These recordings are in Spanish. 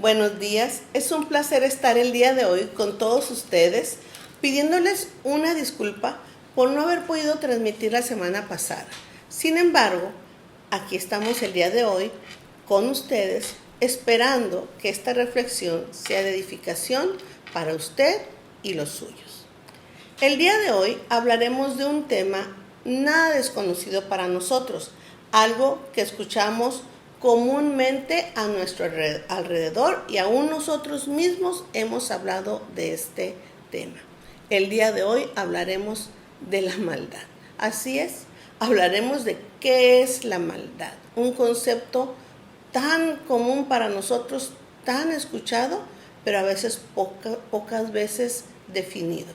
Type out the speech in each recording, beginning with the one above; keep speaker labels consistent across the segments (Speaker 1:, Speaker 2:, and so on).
Speaker 1: Buenos días, es un placer estar el día de hoy con todos ustedes, pidiéndoles una disculpa por no haber podido transmitir la semana pasada. Sin embargo, aquí estamos el día de hoy con ustedes, esperando que esta reflexión sea de edificación para usted y los suyos. El día de hoy hablaremos de un tema nada desconocido para nosotros, algo que escuchamos comúnmente a nuestro alrededor y aún nosotros mismos hemos hablado de este tema. El día de hoy hablaremos de la maldad. Así es, hablaremos de qué es la maldad, un concepto tan común para nosotros, tan escuchado, pero a veces pocas veces definido.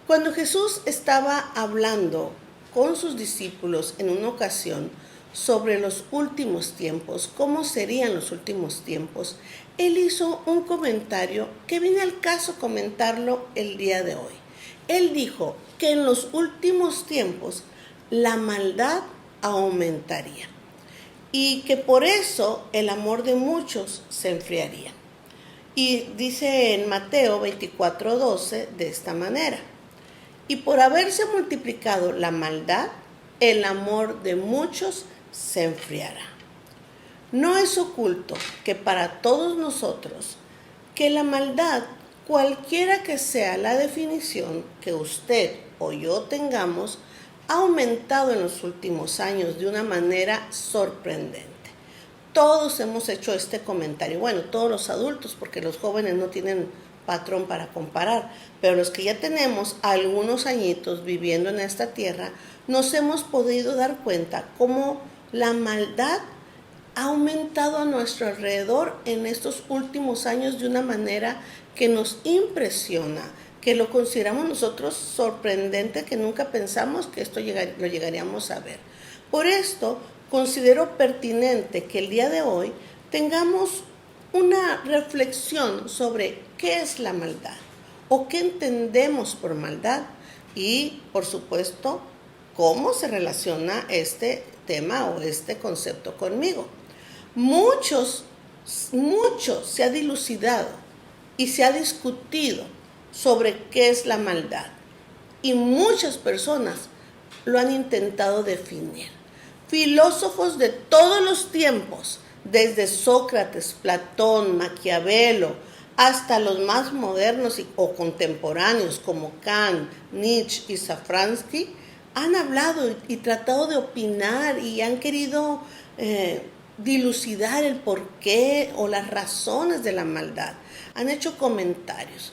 Speaker 1: Cuando Jesús estaba hablando con sus discípulos en una ocasión sobre los últimos tiempos, cómo serían los últimos tiempos, él hizo un comentario que viene al caso comentarlo el día de hoy. Él dijo que en los últimos tiempos la maldad aumentaría y que por eso el amor de muchos se enfriaría. Y dice en Mateo 24:12 de esta manera: y por haberse multiplicado la maldad, el amor de muchos se enfriará. No es oculto que para todos nosotros que la maldad, cualquiera que sea la definición que usted o yo tengamos, ha aumentado en los últimos años de una manera sorprendente. Todos hemos hecho este comentario, bueno, todos los adultos, porque los jóvenes no tienen patrón para comparar, pero los que ya tenemos algunos añitos viviendo en esta tierra, nos hemos podido dar cuenta cómo la maldad ha aumentado a nuestro alrededor en estos últimos años de una manera que nos impresiona, que lo consideramos nosotros sorprendente, que nunca pensamos que esto lo llegaríamos a ver. Por esto, considero pertinente que el día de hoy tengamos una reflexión sobre qué es la maldad o qué entendemos por maldad y, por supuesto, cómo se relaciona este tema o este concepto conmigo. Mucho se ha dilucidado y se ha discutido sobre qué es la maldad y muchas personas lo han intentado definir. Filósofos de todos los tiempos, desde Sócrates, Platón, Maquiavelo, hasta los más modernos o contemporáneos como Kant, Nietzsche y Safransky, han hablado y tratado de opinar y han querido dilucidar el porqué o las razones de la maldad. Han hecho comentarios.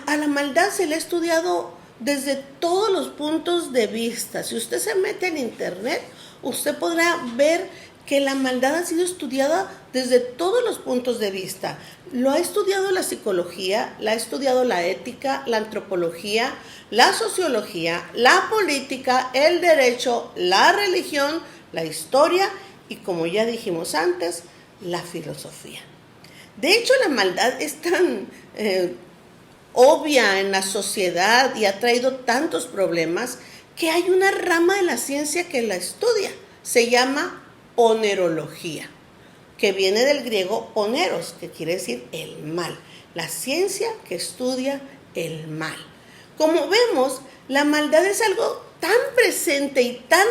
Speaker 1: A la maldad se le ha estudiado desde todos los puntos de vista. Si usted se mete en internet, usted podrá ver que la maldad ha sido estudiada desde todos los puntos de vista. Lo ha estudiado la psicología, la ha estudiado la ética, la antropología, la sociología, la política, el derecho, la religión, la historia y, como ya dijimos antes, la filosofía. De hecho, la maldad es tan obvia en la sociedad y ha traído tantos problemas que hay una rama de la ciencia que la estudia. Se llama onerología, que viene del griego oneros, que quiere decir el mal, la ciencia que estudia el mal. Como vemos, la maldad es algo tan presente y tan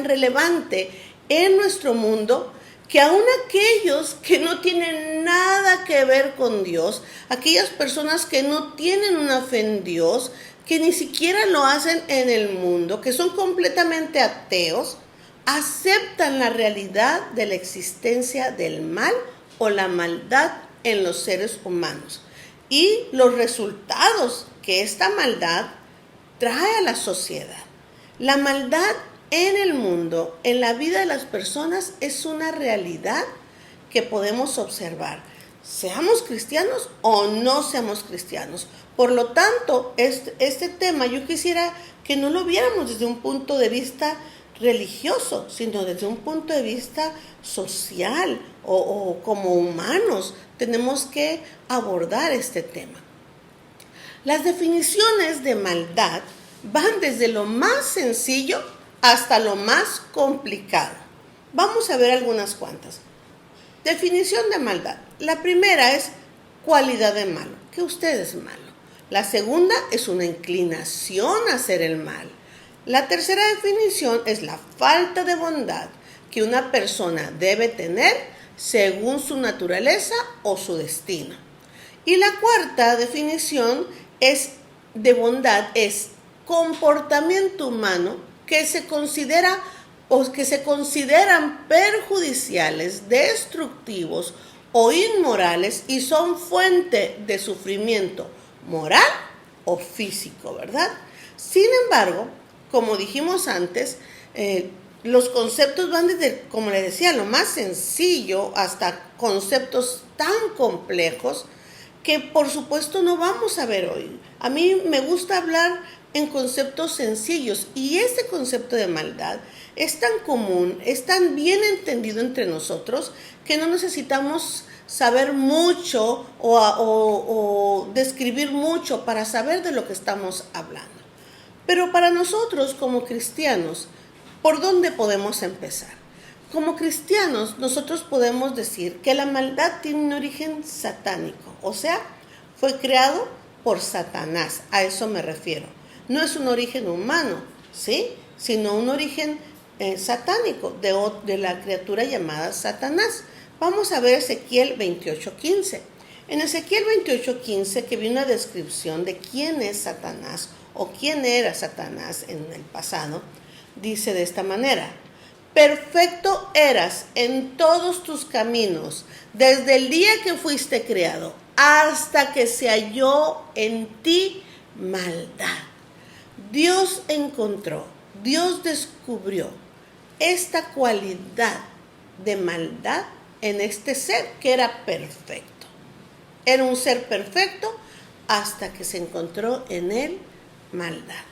Speaker 1: relevante en nuestro mundo que aún aquellos que no tienen nada que ver con Dios, aquellas personas que no tienen una fe en Dios, que ni siquiera lo hacen en el mundo, que son completamente ateos, aceptan la realidad de la existencia del mal o la maldad en los seres humanos y los resultados que esta maldad trae a la sociedad. La maldad en el mundo, en la vida de las personas, es una realidad que podemos observar, seamos cristianos o no seamos cristianos. Por lo tanto, este tema yo quisiera que no lo viéramos desde un punto de vista religioso, sino desde un punto de vista social o como humanos. Tenemos que abordar este tema. Las definiciones de maldad van desde lo más sencillo hasta lo más complicado. Vamos a ver algunas cuantas. Definición de maldad. La primera es cualidad de malo, que usted es malo. La segunda es una inclinación a hacer el mal. La tercera definición es la falta de bondad que una persona debe tener según su naturaleza o su destino. Y la cuarta definición es de bondad, es comportamiento humano que se considera o que se consideran perjudiciales, destructivos o inmorales y son fuente de sufrimiento moral o físico, ¿verdad? Sin embargo, como dijimos antes, los conceptos van desde, como les decía, lo más sencillo hasta conceptos tan complejos que por supuesto no vamos a ver hoy. A mí me gusta hablar en conceptos sencillos y ese concepto de maldad es tan común, es tan bien entendido entre nosotros que no necesitamos saber mucho o describir mucho para saber de lo que estamos hablando. Pero para nosotros como cristianos, ¿por dónde podemos empezar? Como cristianos, nosotros podemos decir que la maldad tiene un origen satánico, o sea, fue creado por Satanás, a eso me refiero. No es un origen humano, ¿sí? Sino un origen satánico de la criatura llamada Satanás. Vamos a ver Ezequiel 28:15. En Ezequiel 28:15, que viene una descripción de quién es Satanás o quién era Satanás en el pasado, dice de esta manera: perfecto eras en todos tus caminos, desde el día que fuiste creado, hasta que se halló en ti maldad. Dios encontró, Dios descubrió esta cualidad de maldad en este ser que era perfecto. Era un ser perfecto hasta que se encontró en él maldad.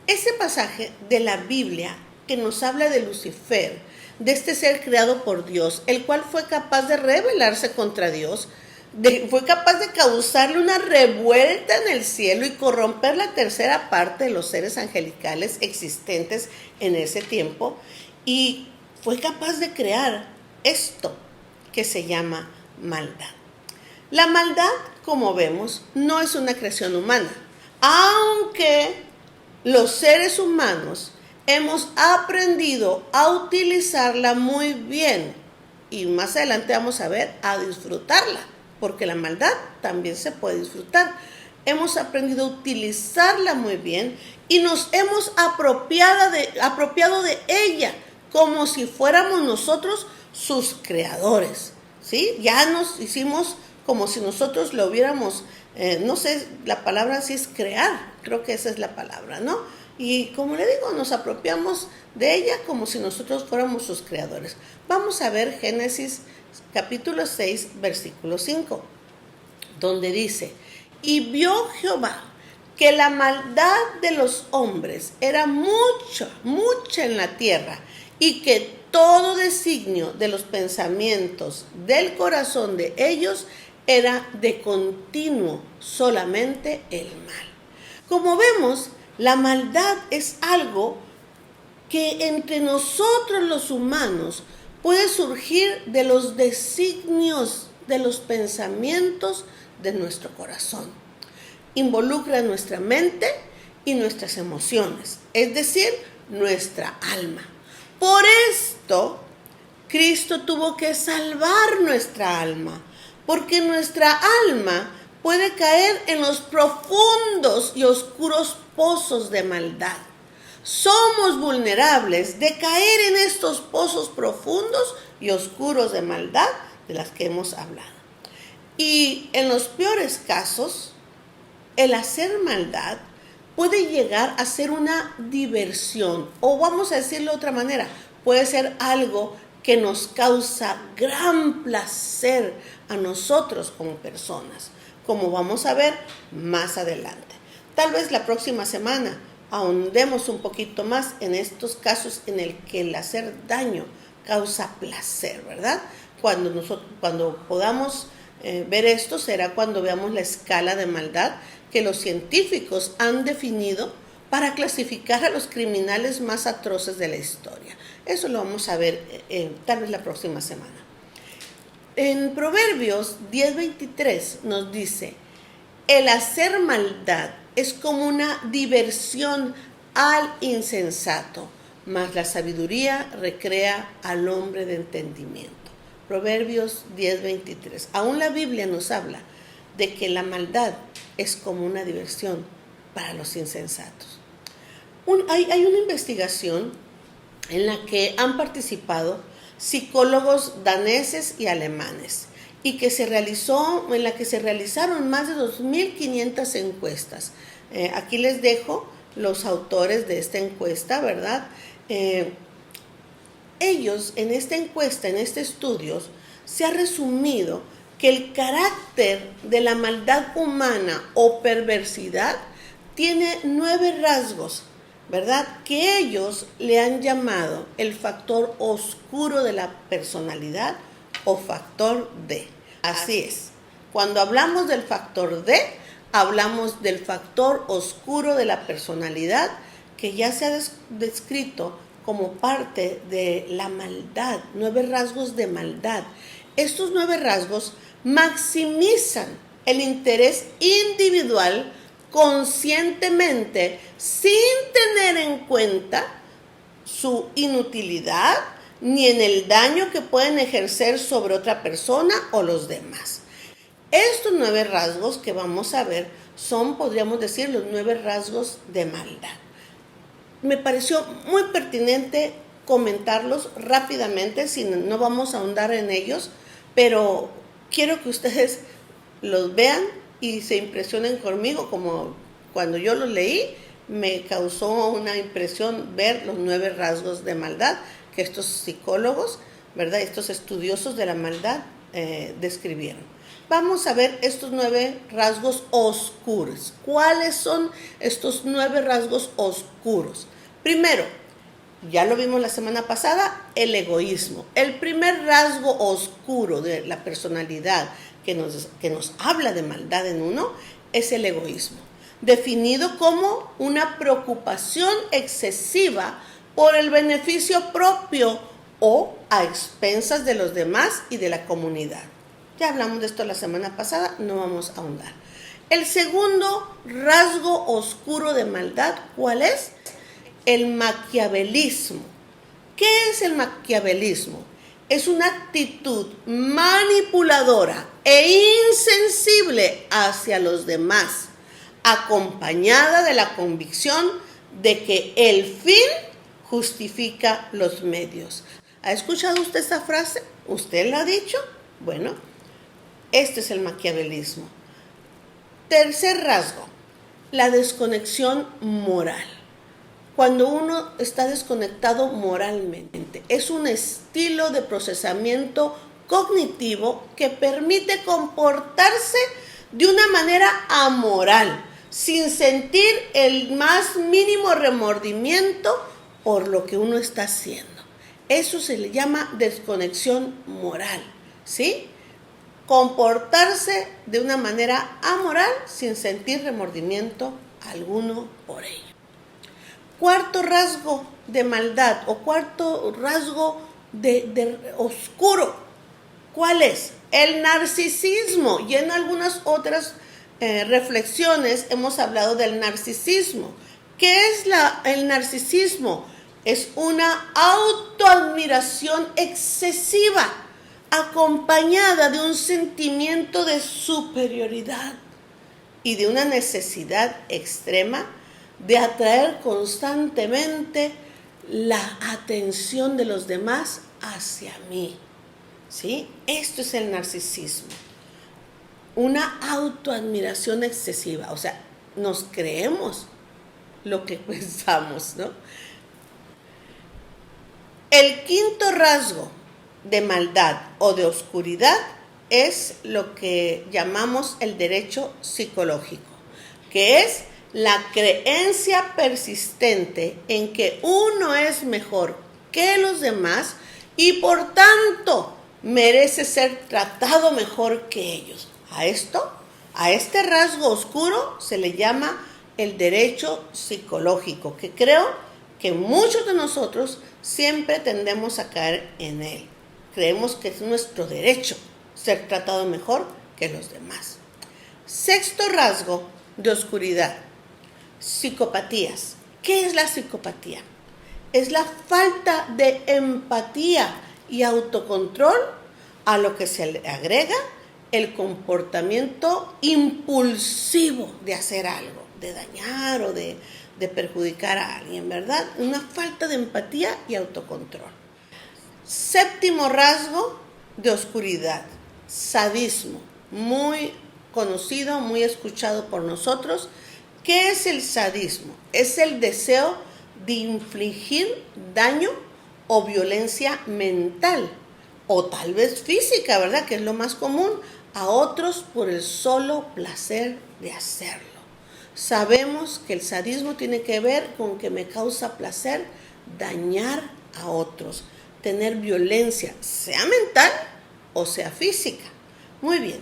Speaker 1: Ese pasaje de la Biblia que nos habla de Lucifer, de este ser creado por Dios, el cual fue capaz de rebelarse contra Dios, fue capaz de causarle una revuelta en el cielo y corromper la tercera parte de los seres angelicales existentes en ese tiempo, y fue capaz de crear esto que se llama maldad. La maldad, como vemos, no es una creación humana, aunque los seres humanos hemos aprendido a utilizarla muy bien y más adelante vamos a ver a disfrutarla, porque la maldad también se puede disfrutar. Hemos aprendido a utilizarla muy bien y nos hemos apropiado de ella como si fuéramos nosotros sus creadores, ¿sí? Ya nos hicimos como si nosotros lo hubiéramos, no sé, la palabra así es crear, creo que esa es la palabra, ¿no? Y como le digo, nos apropiamos de ella como si nosotros fuéramos sus creadores. Vamos a ver Génesis capítulo 6, versículo 5, donde dice: y vio Jehová que la maldad de los hombres era mucha en la tierra, y que todo designio de los pensamientos del corazón de ellos era de continuo solamente el mal. Como vemos, la maldad es algo que entre nosotros los humanos puede surgir de los designios, de los pensamientos de nuestro corazón. Involucra nuestra mente y nuestras emociones, es decir, nuestra alma. Por esto, Cristo tuvo que salvar nuestra alma, porque nuestra alma puede caer en los profundos y oscuros pozos de maldad. Somos vulnerables de caer en estos pozos profundos y oscuros de maldad de las que hemos hablado. Y en los peores casos, el hacer maldad puede llegar a ser una diversión, o vamos a decirlo de otra manera, puede ser algo que nos causa gran placer a nosotros como personas, como vamos a ver más adelante. Tal vez la próxima semana ahondemos un poquito más en estos casos en el que el hacer daño causa placer, ¿verdad? Cuando podamos ver esto será cuando veamos la escala de maldad que los científicos han definido para clasificar a los criminales más atroces de la historia. Eso lo vamos a ver tal vez la próxima semana. En Proverbios 10:23 nos dice, el hacer maldad es como una diversión al insensato, mas la sabiduría recrea al hombre de entendimiento. Proverbios 10:23. Aún la Biblia nos habla de que la maldad es como una diversión para los insensatos. Hay una investigación en la que han participado psicólogos daneses y alemanes y en la que se realizaron más de 2.500 encuestas. Aquí les dejo los autores de esta encuesta, ¿verdad? Ellos en esta encuesta, en este estudio, se ha resumido que el carácter de la maldad humana o perversidad tiene 9 rasgos, ¿verdad? Que ellos le han llamado el factor oscuro de la personalidad o factor D. Así es. Cuando hablamos del factor D, hablamos del factor oscuro de la personalidad que ya se ha descrito como parte de la maldad, 9 rasgos de maldad. Estos 9 rasgos maximizan el interés individual conscientemente sin tener en cuenta su inutilidad ni en el daño que pueden ejercer sobre otra persona o los demás. Estos 9 rasgos que vamos a ver son, podríamos decir, los 9 rasgos de maldad. Me pareció muy pertinente comentarlos rápidamente, no vamos a ahondar en ellos, pero quiero que ustedes los vean y se impresionen conmigo, como cuando yo los leí, me causó una impresión ver los 9 rasgos de maldad que estos psicólogos, ¿verdad?, estos estudiosos de la maldad describieron. Vamos a ver estos 9 rasgos oscuros. ¿Cuáles son estos 9 rasgos oscuros? Primero, ya lo vimos la semana pasada, el egoísmo. El primer rasgo oscuro de la personalidad que nos habla de maldad en uno es el egoísmo, definido como una preocupación excesiva por el beneficio propio o a expensas de los demás y de la comunidad. Ya hablamos de esto la semana pasada, no vamos a ahondar. El segundo rasgo oscuro de maldad, ¿cuál es? El maquiavelismo. ¿Qué es el maquiavelismo? Es una actitud manipuladora e insensible hacia los demás, acompañada de la convicción de que el fin justifica los medios. ¿Ha escuchado usted esa frase? ¿Usted la ha dicho? Bueno, este es el maquiavelismo. Tercer rasgo, la desconexión moral. Cuando uno está desconectado moralmente, es un estilo de procesamiento cognitivo que permite comportarse de una manera amoral, sin sentir el más mínimo remordimiento por lo que uno está haciendo. Eso se le llama desconexión moral, ¿sí? Comportarse de una manera amoral sin sentir remordimiento alguno por ello. Cuarto rasgo de maldad o cuarto rasgo de oscuro, ¿cuál es? El narcisismo. Y en algunas otras reflexiones hemos hablado del narcisismo. ¿Qué es el narcisismo? Es una autoadmiración excesiva, acompañada de un sentimiento de superioridad y de una necesidad extrema de atraer constantemente la atención de los demás hacia mí, ¿sí? Esto es el narcisismo. Una autoadmiración excesiva, o sea, nos creemos lo que pensamos, ¿no? El quinto rasgo de maldad o de oscuridad es lo que llamamos el derecho psicológico, que es la creencia persistente en que uno es mejor que los demás y por tanto merece ser tratado mejor que ellos. A este rasgo oscuro se le llama el derecho psicológico, que creo que muchos de nosotros siempre tendemos a caer en él. Creemos que es nuestro derecho ser tratado mejor que los demás. Sexto rasgo de oscuridad, psicopatías. ¿Qué es la psicopatía? Es la falta de empatía y autocontrol, a lo que se le agrega el comportamiento impulsivo de hacer algo, de dañar o de perjudicar a alguien, ¿verdad? Una falta de empatía y autocontrol. Séptimo rasgo de oscuridad, sadismo, muy conocido, muy escuchado por nosotros. ¿Qué es el sadismo? Es el deseo de infligir daño o violencia mental, o tal vez física, ¿verdad?, que es lo más común, a otros por el solo placer de hacerlo. Sabemos que el sadismo tiene que ver con que me causa placer dañar a otros, tener violencia, sea mental o sea física. Muy bien.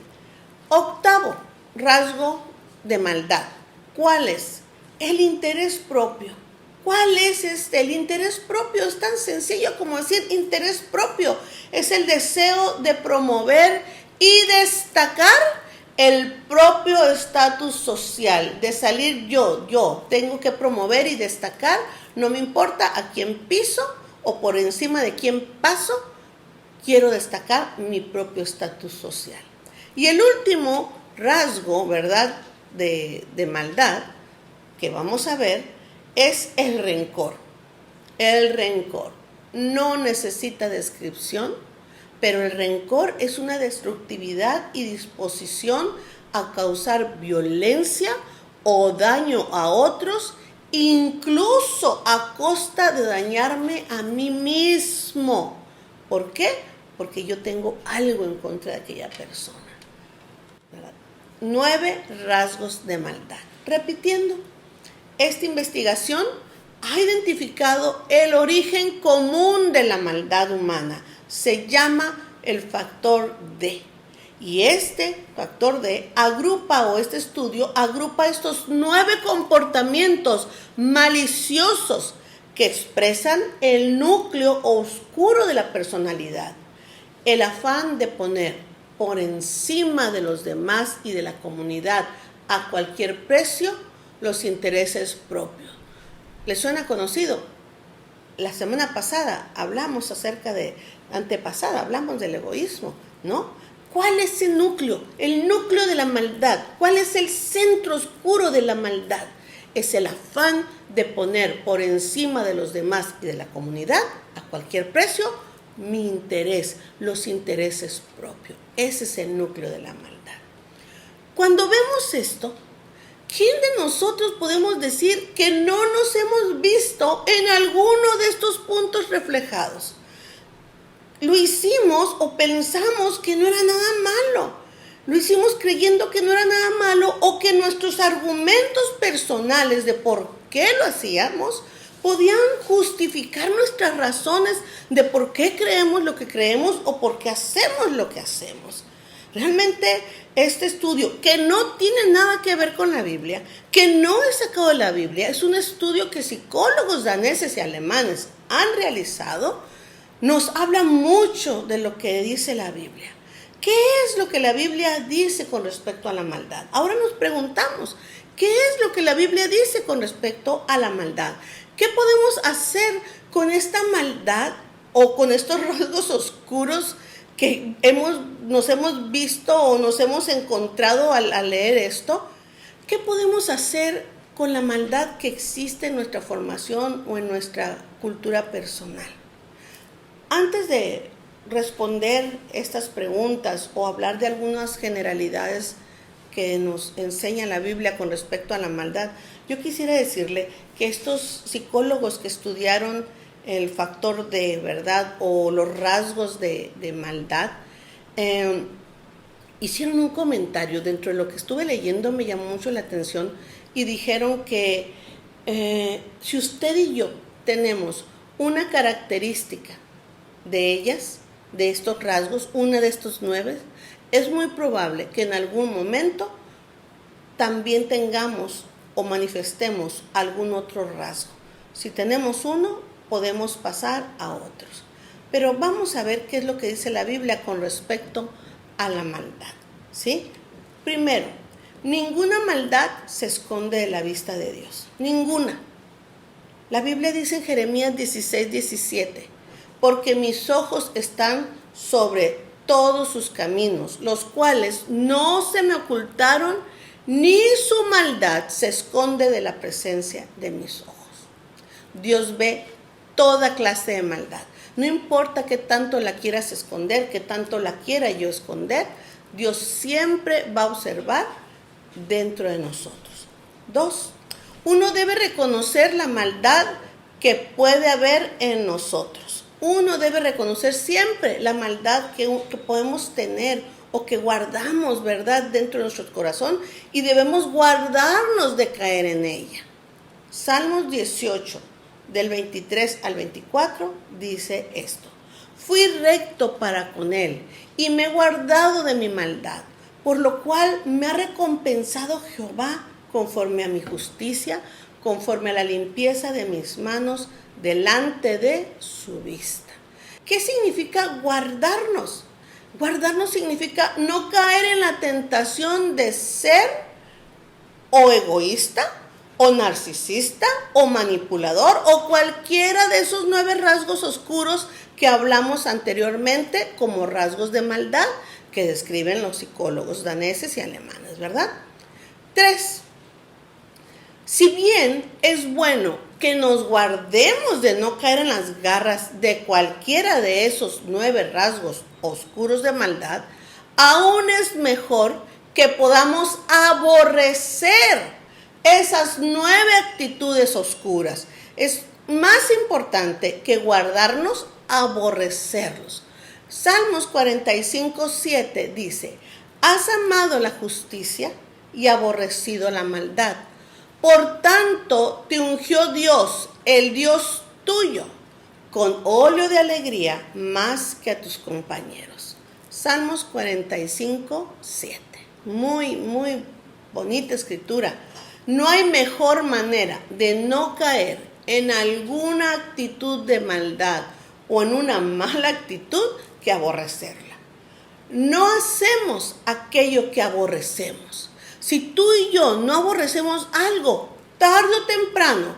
Speaker 1: Octavo rasgo de maldad. ¿Cuál es? El interés propio. ¿Cuál es el interés propio? Es tan sencillo como decir interés propio. Es el deseo de promover y destacar el propio estatus social, de salir yo tengo que promover y destacar, no me importa a quién piso o por encima de quién paso, quiero destacar mi propio estatus social. Y el último rasgo, ¿verdad?, de maldad que vamos a ver es el rencor. El rencor no necesita descripción, pero el rencor es una destructividad y disposición a causar violencia o daño a otros, incluso a costa de dañarme a mí mismo. ¿Por qué? Porque yo tengo algo en contra de aquella persona. 9 rasgos de maldad. Repitiendo, esta investigación ha identificado el origen común de la maldad humana. Se llama el factor D. Y este factor D este estudio agrupa estos 9 comportamientos maliciosos que expresan el núcleo oscuro de la personalidad. El afán de poner por encima de los demás y de la comunidad a cualquier precio los intereses propios. ¿Les suena conocido? La semana pasada hablamos hablamos del egoísmo, ¿no? ¿Cuál es el núcleo? El núcleo de la maldad. ¿Cuál es el centro oscuro de la maldad? Es el afán de poner por encima de los demás y de la comunidad, a cualquier precio, mi interés, los intereses propios. Ese es el núcleo de la maldad. Cuando vemos esto, ¿quién de nosotros podemos decir que no nos hemos visto en alguno de estos puntos reflejados? Lo hicimos o pensamos que no era nada malo. Lo hicimos creyendo que no era nada malo, o que nuestros argumentos personales de por qué lo hacíamos podían justificar nuestras razones de por qué creemos lo que creemos o por qué hacemos lo que hacemos. Realmente este estudio, que no tiene nada que ver con la Biblia, que no es sacado de la Biblia, es un estudio que psicólogos daneses y alemanes han realizado, nos habla mucho de lo que dice la Biblia. ¿Qué es lo que la Biblia dice con respecto a la maldad? Ahora nos preguntamos, ¿qué es lo que la Biblia dice con respecto a la maldad? ¿Qué podemos hacer con esta maldad o con estos rasgos oscuros que nos hemos visto o nos hemos encontrado al leer esto? ¿Qué podemos hacer con la maldad que existe en nuestra formación o en nuestra cultura personal? Antes de responder estas preguntas o hablar de algunas generalidades que nos enseña la Biblia con respecto a la maldad, yo quisiera decirle que estos psicólogos que estudiaron el factor de verdad o los rasgos de maldad, hicieron un comentario. Dentro de lo que estuve leyendo me llamó mucho la atención y dijeron que si usted y yo tenemos una característica de ellas, de estos rasgos, una de estos 9, es muy probable que en algún momento también tengamos o manifestemos algún otro rasgo. Si tenemos uno, podemos pasar a otros. Pero vamos a ver qué es lo que dice la Biblia con respecto a la maldad, ¿sí? Primero, ninguna maldad se esconde de la vista de Dios. Ninguna. La Biblia dice en Jeremías 16:17, porque mis ojos están sobre todos sus caminos, los cuales no se me ocultaron, ni su maldad se esconde de la presencia de mis ojos. Dios ve toda clase de maldad. No importa qué tanto la quieras esconder, qué tanto la quiera yo esconder, Dios siempre va a observar dentro de nosotros. 2. Uno debe reconocer la maldad que puede haber en nosotros. Uno debe reconocer siempre la maldad que podemos tener o que guardamos, ¿verdad?, dentro de nuestro corazón, y debemos guardarnos de caer en ella. Salmos 18, del 23 al 24, dice esto: fui recto para con él y me he guardado de mi maldad, por lo cual me ha recompensado Jehová conforme a mi justicia, conforme a la limpieza de mis manos delante de su vista. ¿Qué significa guardarnos? Guardarnos significa no caer en la tentación de ser o egoísta, o narcisista, o manipulador, o cualquiera de esos 9 rasgos oscuros que hablamos anteriormente como rasgos de maldad que describen los psicólogos daneses y alemanes, ¿verdad? 3. Si bien es bueno que nos guardemos de no caer en las garras de cualquiera de esos 9 rasgos oscuros de maldad, aún es mejor que podamos aborrecer esas 9 actitudes oscuras. Es más importante que guardarnos, aborrecerlos. Salmos 45:7 dice: has amado la justicia y aborrecido la maldad. Por tanto, te ungió Dios, el Dios tuyo, con óleo de alegría más que a tus compañeros. Salmos 45:7. Muy bonita escritura. No hay mejor manera de no caer en alguna actitud de maldad o en una mala actitud que aborrecerla. No hacemos aquello que aborrecemos. Si tú y yo no aborrecemos algo, tarde o temprano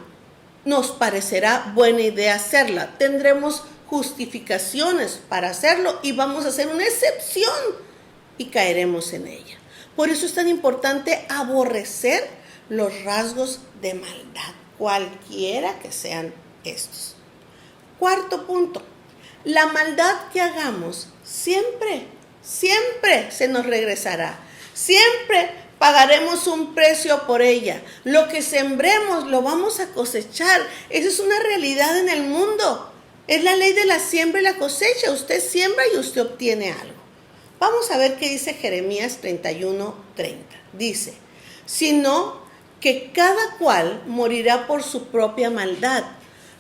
Speaker 1: nos parecerá buena idea hacerla. Tendremos justificaciones para hacerlo y vamos a hacer una excepción y caeremos en ella. Por eso es tan importante aborrecer los rasgos de maldad, cualquiera que sean estos. 4. punto. La maldad que hagamos siempre se nos regresará. Siempre pagaremos un precio por ella. Lo que sembremos lo vamos a cosechar. Esa es una realidad en el mundo. Es la ley de la siembra y la cosecha. Usted siembra y usted obtiene algo. Vamos a ver qué dice Jeremías 31:30. Dice: sino que cada cual morirá por su propia maldad.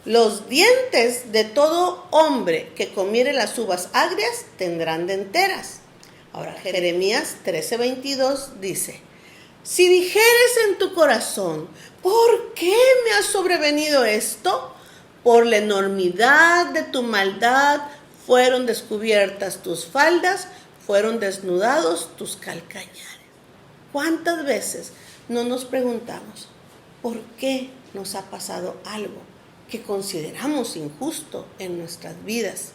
Speaker 1: Los dientes de todo hombre que comiere las uvas agrias tendrán denteras. Ahora Jeremías 13:22 dice: si dijeres en tu corazón, ¿por qué me ha sobrevenido esto? Por la enormidad de tu maldad fueron descubiertas tus faldas, fueron desnudados tus calcañares. ¿Cuántas veces no nos preguntamos por qué nos ha pasado algo que consideramos injusto en nuestras vidas?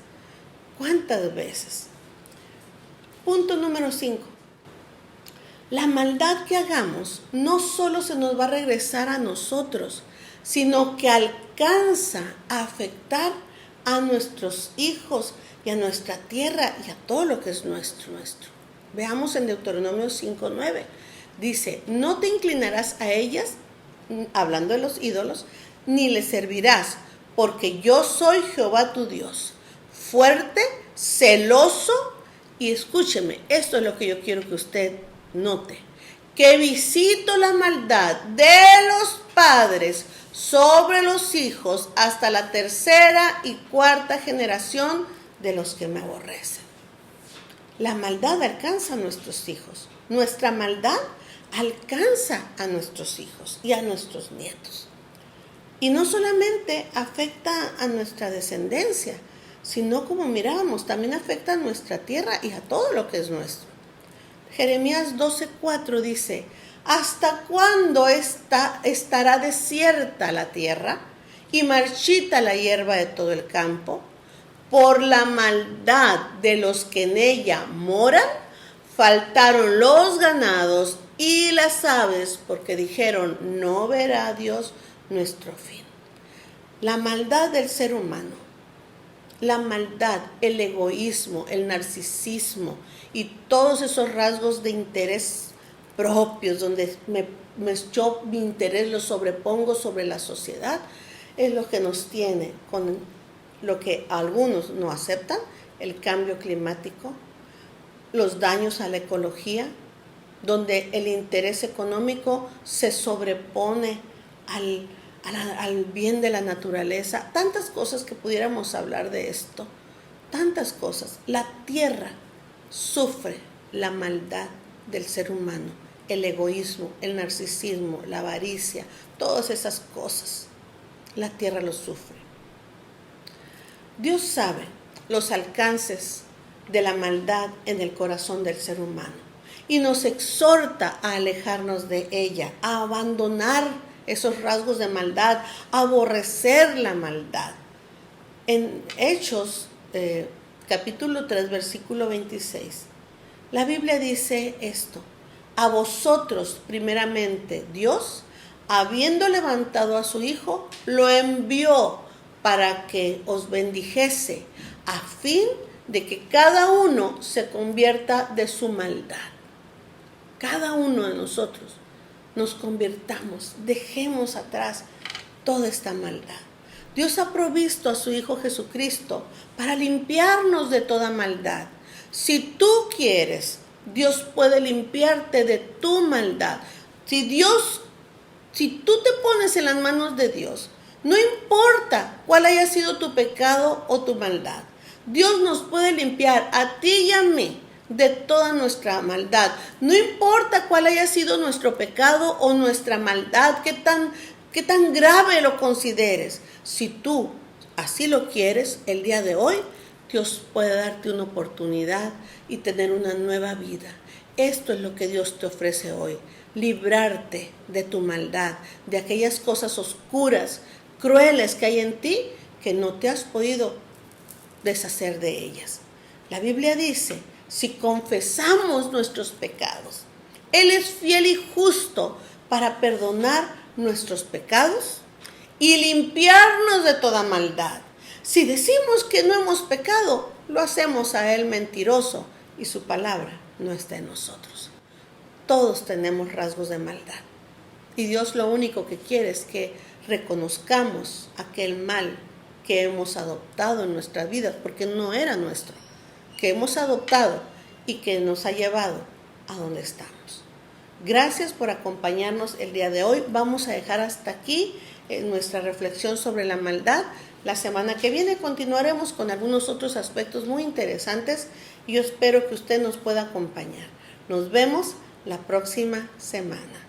Speaker 1: ¿Cuántas veces? Punto número 5. La maldad que hagamos no solo se nos va a regresar a nosotros, sino que alcanza a afectar a nuestros hijos y a nuestra tierra y a todo lo que es nuestro. Veamos en Deuteronomio 5:9. Dice: no te inclinarás a ellas, hablando de los ídolos, ni les servirás, porque yo soy Jehová tu Dios, fuerte, celoso, y escúcheme, esto es lo que yo quiero que usted note, que visito la maldad de los padres sobre los hijos hasta la 3ª y 4ª generación de los que me aborrecen. La maldad alcanza a nuestros hijos. Nuestra maldad alcanza a nuestros hijos y a nuestros nietos. Y no solamente afecta a nuestra descendencia, sino, como mirábamos, también afecta a nuestra tierra y a todo lo que es nuestro. Jeremías 12:4 dice: ¿hasta cuándo estará desierta la tierra y marchita la hierba de todo el campo? Por la maldad de los que en ella moran, faltaron los ganados y las aves, porque dijeron: no verá Dios nuestro fin. La maldad del ser humano, la maldad, el egoísmo, el narcisismo y todos esos rasgos de interés propios, donde yo mi interés lo sobrepongo sobre la sociedad, es lo que nos tiene con lo que algunos no aceptan: el cambio climático, los daños a la ecología, donde el interés económico se sobrepone al bien de la naturaleza. Tantas cosas que pudiéramos hablar de esto, tantas cosas. La tierra sufre la maldad del ser humano, el egoísmo, el narcisismo, la avaricia, todas esas cosas. La tierra lo sufre. Dios sabe los alcances de la maldad en el corazón del ser humano y nos exhorta a alejarnos de ella, a abandonar esos rasgos de maldad, a aborrecer la maldad. En Hechos capítulo 3, versículo 26, la Biblia dice esto: a vosotros primeramente Dios, habiendo levantado a su Hijo, lo envió para que os bendijese, a fin de que cada uno se convierta de su maldad. Cada uno de nosotros nos convirtamos, dejemos atrás toda esta maldad. Dios ha provisto a su Hijo Jesucristo para limpiarnos de toda maldad. Si tú quieres, Dios puede limpiarte de tu maldad. Si tú te pones en las manos de Dios, no importa cuál haya sido tu pecado o tu maldad, Dios nos puede limpiar a ti y a mí de toda nuestra maldad. No importa cuál haya sido nuestro pecado o nuestra maldad, qué tan grave lo consideres. Si tú así lo quieres, el día de hoy, Dios puede darte una oportunidad y tener una nueva vida. Esto es lo que Dios te ofrece hoy: librarte de tu maldad, de aquellas cosas oscuras, crueles que hay en ti, que no te has podido deshacer de ellas. La Biblia dice: si confesamos nuestros pecados, Él es fiel y justo para perdonar nuestros pecados y limpiarnos de toda maldad. Si decimos que no hemos pecado, lo hacemos a Él mentiroso y su palabra no está en nosotros. Todos tenemos rasgos de maldad y Dios lo único que quiere es que reconozcamos aquel mal que hemos adoptado en nuestras vidas, porque no era nuestro, que hemos adoptado y que nos ha llevado a donde estamos. Gracias por acompañarnos el día de hoy. Vamos a dejar hasta aquí nuestra reflexión sobre la maldad. La semana que viene continuaremos con algunos otros aspectos muy interesantes y yo espero que usted nos pueda acompañar. Nos vemos la próxima semana.